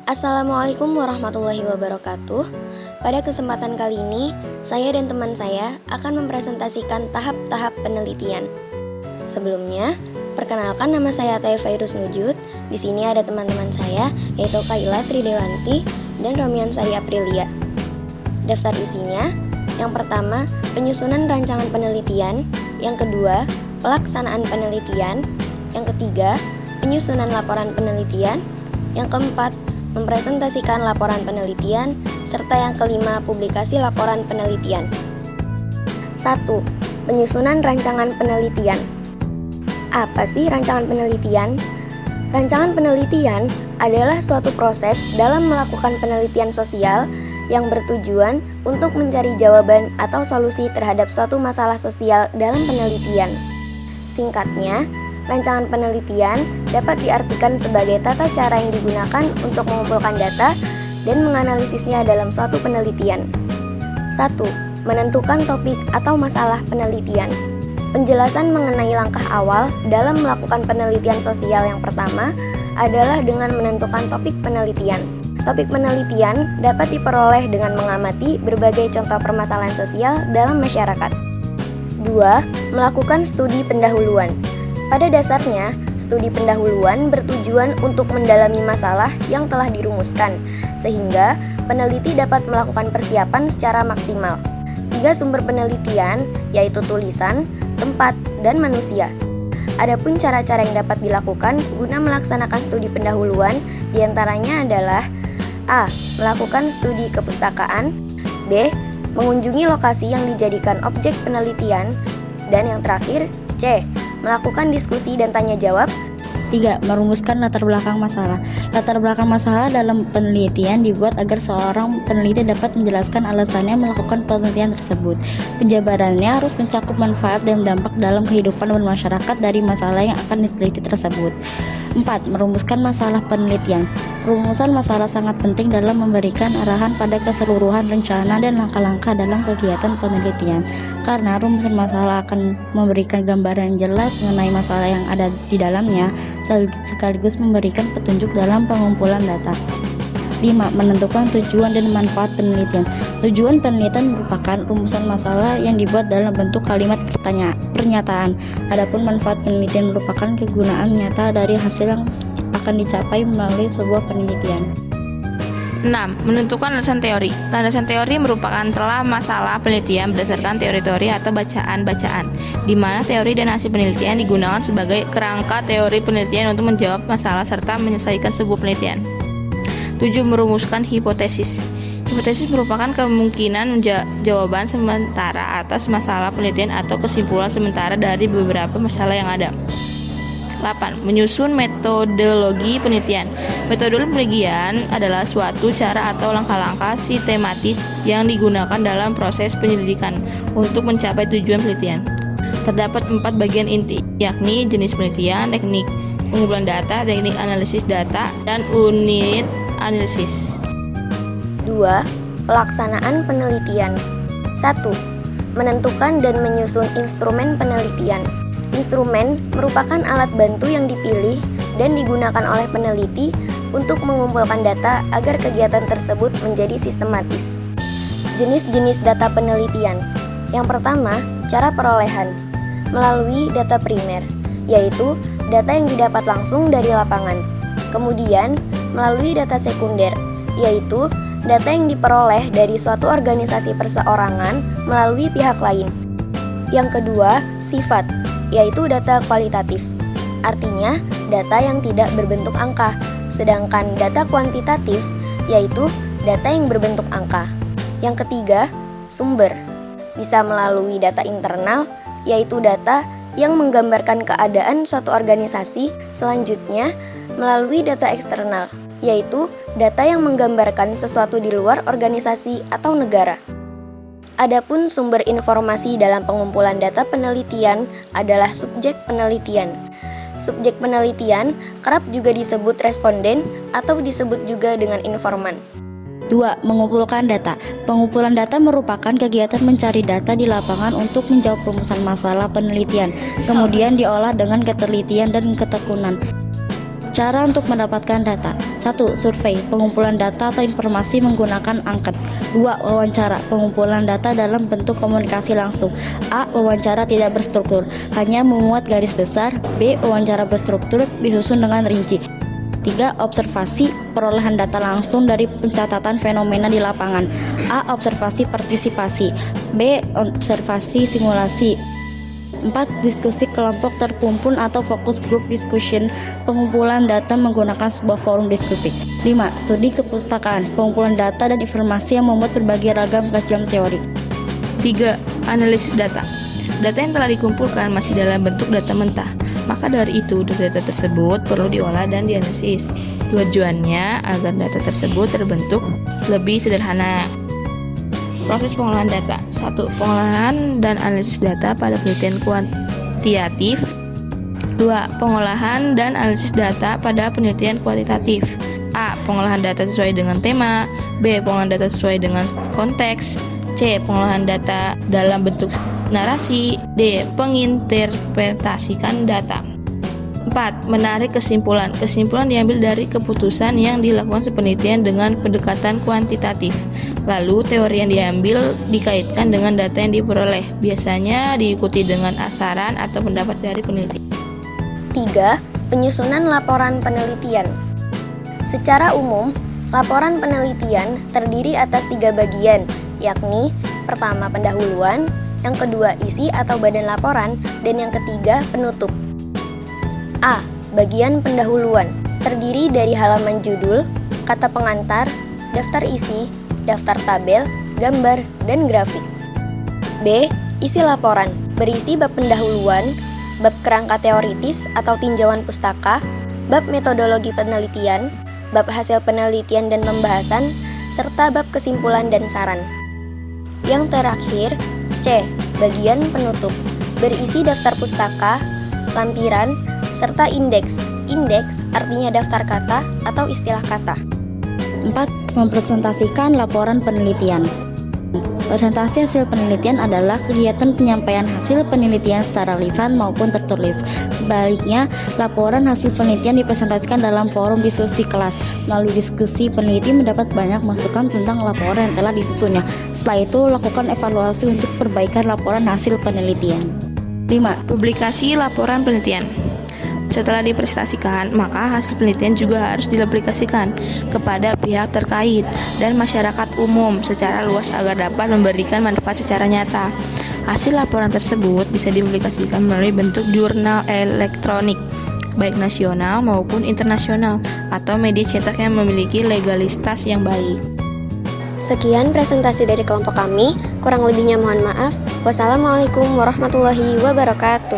Assalamualaikum warahmatullahi wabarakatuh. Pada kesempatan kali ini, saya dan teman saya akan mempresentasikan tahap-tahap penelitian. Sebelumnya, perkenalkan nama saya Tayfairus Nujud. Di sini ada teman-teman saya, yaitu Kaila Tridewanti dan Romian Sari Aprilia. Daftar isinya, yang pertama, penyusunan rancangan penelitian. Yang kedua, pelaksanaan penelitian. Yang ketiga, penyusunan laporan penelitian. Yang keempat, mempresentasikan laporan penelitian, serta yang kelima, publikasi laporan penelitian. 1. Penyusunan rancangan penelitian. Apa sih rancangan penelitian? Rancangan penelitian adalah suatu proses dalam melakukan penelitian sosial yang bertujuan untuk mencari jawaban atau solusi terhadap suatu masalah sosial dalam penelitian. Singkatnya, rancangan penelitian dapat diartikan sebagai tata cara yang digunakan untuk mengumpulkan data dan menganalisisnya dalam suatu penelitian. 1. Menentukan topik atau masalah penelitian. Penjelasan mengenai langkah awal dalam melakukan penelitian sosial yang pertama adalah dengan menentukan topik penelitian. Topik penelitian dapat diperoleh dengan mengamati berbagai contoh permasalahan sosial dalam masyarakat. 2. Melakukan studi pendahuluan. Pada dasarnya, studi pendahuluan bertujuan untuk mendalami masalah yang telah dirumuskan, sehingga peneliti dapat melakukan persiapan secara maksimal. 3 sumber penelitian, yaitu tulisan, tempat, dan manusia. Adapun cara-cara yang dapat dilakukan guna melaksanakan studi pendahuluan, diantaranya adalah A. Melakukan studi kepustakaan. B. Mengunjungi lokasi yang dijadikan objek penelitian. Dan yang terakhir, C. Melakukan diskusi dan tanya jawab. 3. Merumuskan latar belakang masalah. Latar belakang masalah dalam penelitian dibuat agar seorang peneliti dapat menjelaskan alasannya melakukan penelitian tersebut. Penjabarannya harus mencakup manfaat dan dampak dalam kehidupan bermasyarakat dari masalah yang akan diteliti tersebut. 4. Merumuskan masalah penelitian. Perumusan masalah sangat penting dalam memberikan arahan pada keseluruhan rencana dan langkah-langkah dalam kegiatan penelitian, karena rumusan masalah akan memberikan gambaran yang jelas mengenai masalah yang ada di dalamnya, sekaligus memberikan petunjuk dalam pengumpulan data. 5. Menentukan tujuan dan manfaat penelitian. Tujuan penelitian merupakan rumusan masalah yang dibuat dalam bentuk kalimat pernyataan. Adapun manfaat penelitian merupakan kegunaan nyata dari hasil yang akan dicapai melalui sebuah penelitian. 6. Menentukan landasan teori. Landasan teori merupakan telah masalah penelitian berdasarkan teori-teori atau bacaan-bacaan, di mana teori dan hasil penelitian digunakan sebagai kerangka teori penelitian untuk menjawab masalah serta menyelesaikan sebuah penelitian. 7. Merumuskan hipotesis. Hipotesis merupakan kemungkinan jawaban sementara atas masalah penelitian atau kesimpulan sementara dari beberapa masalah yang ada. 8. Menyusun metodologi penelitian. Metodologi penelitian adalah suatu cara atau langkah-langkah sistematis yang digunakan dalam proses penyelidikan untuk mencapai tujuan penelitian. Terdapat 4 bagian inti, yakni jenis penelitian, teknik pengumpulan data, teknik analisis data, dan unit analisis. 2. Pelaksanaan penelitian. 1. Menentukan dan menyusun instrumen penelitian. Instrumen merupakan alat bantu yang dipilih dan digunakan oleh peneliti untuk mengumpulkan data agar kegiatan tersebut menjadi sistematis. Jenis-jenis data penelitian. Yang pertama, cara perolehan melalui data primer, yaitu data yang didapat langsung dari lapangan. Kemudian, melalui data sekunder, yaitu data yang diperoleh dari suatu organisasi perseorangan melalui pihak lain. Yang kedua, sifat, yaitu data kualitatif. Artinya, data yang tidak berbentuk angka. Sedangkan data kuantitatif, yaitu data yang berbentuk angka. Yang ketiga, sumber, bisa melalui data internal, yaitu data yang menggambarkan keadaan suatu organisasi. Selanjutnya, melalui data eksternal, yaitu data yang menggambarkan sesuatu di luar organisasi atau negara. Adapun sumber informasi dalam pengumpulan data penelitian adalah subjek penelitian. Subjek penelitian kerap juga disebut responden atau disebut juga dengan informan. 2. Mengumpulkan data. Pengumpulan data merupakan kegiatan mencari data di lapangan untuk menjawab rumusan masalah penelitian, kemudian diolah dengan ketelitian dan ketekunan. Cara untuk mendapatkan data. 1. Survei, pengumpulan data atau informasi menggunakan angket. 2. Wawancara, pengumpulan data dalam bentuk komunikasi langsung. A. Wawancara tidak berstruktur, hanya memuat garis besar. B. Wawancara berstruktur, disusun dengan rinci. 3. Observasi, perolehan data langsung dari pencatatan fenomena di lapangan. A. Observasi partisipasi. B. Observasi simulasi. 4. Diskusi kelompok terkumpul atau focus group discussion, pengumpulan data menggunakan sebuah forum diskusi. 5. Studi kepustakaan, pengumpulan data dan informasi yang membuat berbagai ragam kajian teori. 3. Analisis data. Data yang telah dikumpulkan masih dalam bentuk data mentah, maka dari itu data tersebut perlu diolah dan dianalisis. Tujuannya agar data tersebut terbentuk lebih sederhana. Proses pengolahan data. 1. Pengolahan dan analisis data pada penelitian kuantitatif. 2. Pengolahan dan analisis data pada penelitian kualitatif. A. Pengolahan data sesuai dengan tema. B. Pengolahan data sesuai dengan konteks. C. Pengolahan data dalam bentuk narasi. D. Penginterpretasikan data. 4. Menarik kesimpulan. Kesimpulan diambil dari keputusan yang dilakukan penelitian dengan pendekatan kuantitatif. Lalu teori yang diambil dikaitkan dengan data yang diperoleh. Biasanya diikuti dengan saran atau pendapat dari peneliti. 3. Penyusunan laporan penelitian. Secara umum, laporan penelitian terdiri atas 3 bagian, yakni pertama pendahuluan, yang kedua isi atau badan laporan, dan yang ketiga penutup. A. Bagian pendahuluan terdiri dari halaman judul, kata pengantar, daftar isi, daftar tabel, gambar, dan grafik. B. Isi laporan berisi bab pendahuluan, bab kerangka teoritis atau tinjauan pustaka, bab metodologi penelitian, bab hasil penelitian dan pembahasan, serta bab kesimpulan dan saran. Yang terakhir, C. Bagian penutup berisi daftar pustaka, lampiran, serta indeks. Indeks artinya daftar kata atau istilah kata. 4. Mempresentasikan laporan penelitian. Presentasi hasil penelitian adalah kegiatan penyampaian hasil penelitian secara lisan maupun tertulis. Sebaliknya, laporan hasil penelitian dipresentasikan dalam forum diskusi kelas. Melalui diskusi, peneliti mendapat banyak masukan tentang laporan yang telah disusunnya. Setelah itu, lakukan evaluasi untuk perbaikan laporan hasil penelitian. 5. Publikasi laporan penelitian. Setelah dipresentasikan, maka hasil penelitian juga harus diaplikasikan kepada pihak terkait dan masyarakat umum secara luas agar dapat memberikan manfaat secara nyata. Hasil laporan tersebut bisa dipublikasikan melalui bentuk jurnal elektronik, baik nasional maupun internasional, atau media cetak yang memiliki legalitas yang baik. Sekian presentasi dari kelompok kami, kurang lebihnya mohon maaf. Wassalamualaikum warahmatullahi wabarakatuh.